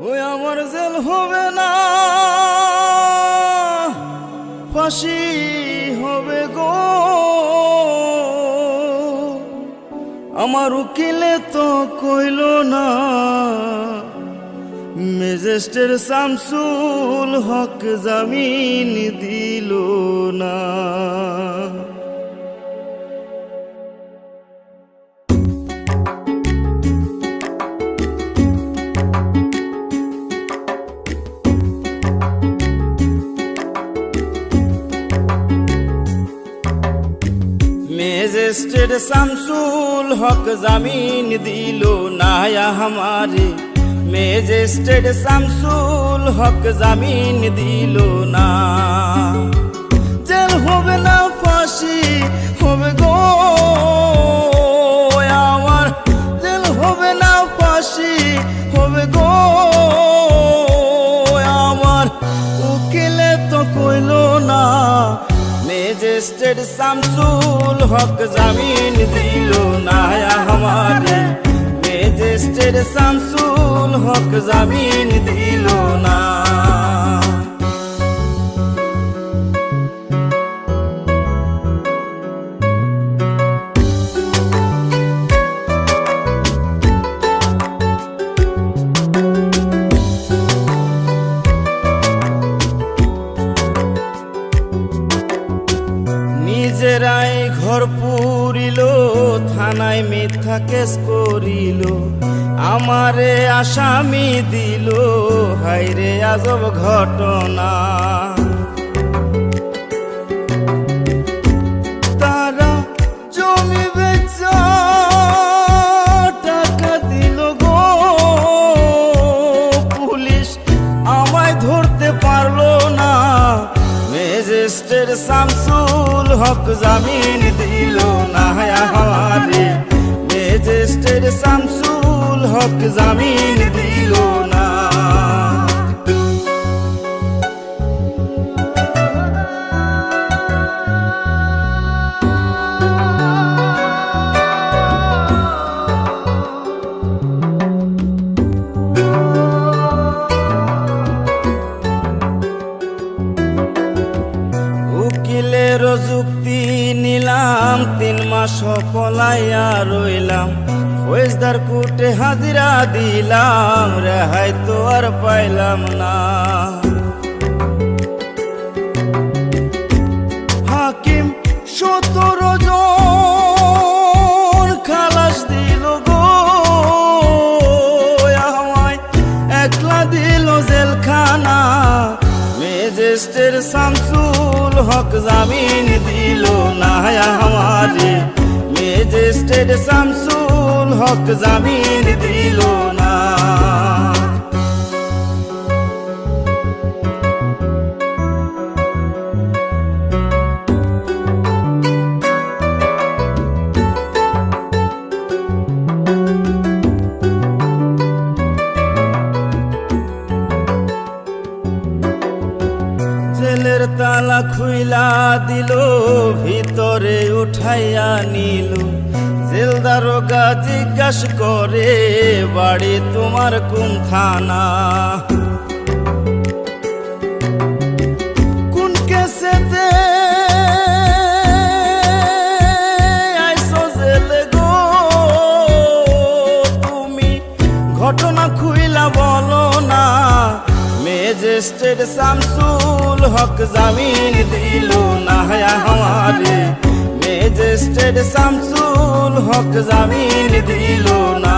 ওই আমার জেল হবে না, ফাঁসি হবে গো। আমার উকিলে তো কইল না, ম্যাজিস্ট্রেট শামসুল হক জামিন দিল না। ম্যাজিস্ট্রেট শামসুল হক জামিন দিল না हमारे, ম্যাজিস্ট্রেট শামসুল হক জামিন দিল না। জেল হবে না, ফাঁসি হবে গো আমার, জেল হবে না, ফাঁসি হবে গো আমার। উকিলে তো কইল না, ম্যাজিস্ট্রেট শামসুল হক জামিন দিল না हमारे, ম্যাজিস্ট্রেট শামসুল হক জামিন দিল না। নিজেরাই ঘর পুরিল, থানায় মিথ্যা কেস করিল, আমারে আসামি দিল, হায়রে আজব ঘটনা। তারা জমি বেচা টাকা দিল গো, পুলিশ আমায় ধরতে পারলো না। ম্যাজিস্ট্রেট শামসুল হক জামিন দিল না हमारे, ম্যাজিস্ট্রেট শামসুল হক জামিন দিল না। উকিলের যুক্তি নিলাম, 3 মাস পলাইয়া রইলাম, ফৌজদার কোর্টে হাজিরা দিলাম, রেহাই তো আর পাইলাম না। হাকিম 17 জন খালাস দিল গো আমায়, একলা দিল জেলখানা। ম্যাজিস্ট্রেট শামসুল হক জামিন দিল না हमारे, ম্যাজিস্ট্রেট শামসুল হক জামিন দিল না। জেলের তালা খুইলা দিল, ভিতরে উঠাইয়া নিল, জেল দারোগা জিজ্ঞাস করে, বাড়ি তোমার কোন থানা? কোন কেসেতে আইছো জেলে গো তুমি, ঘটনা খুইলা বলো না। ম্যাজিস্ট্রেট শামসুল হক জামিন দিল না हमारे, ম্যাজিস্ট্রেট শামসুল হক জামিন দিল না।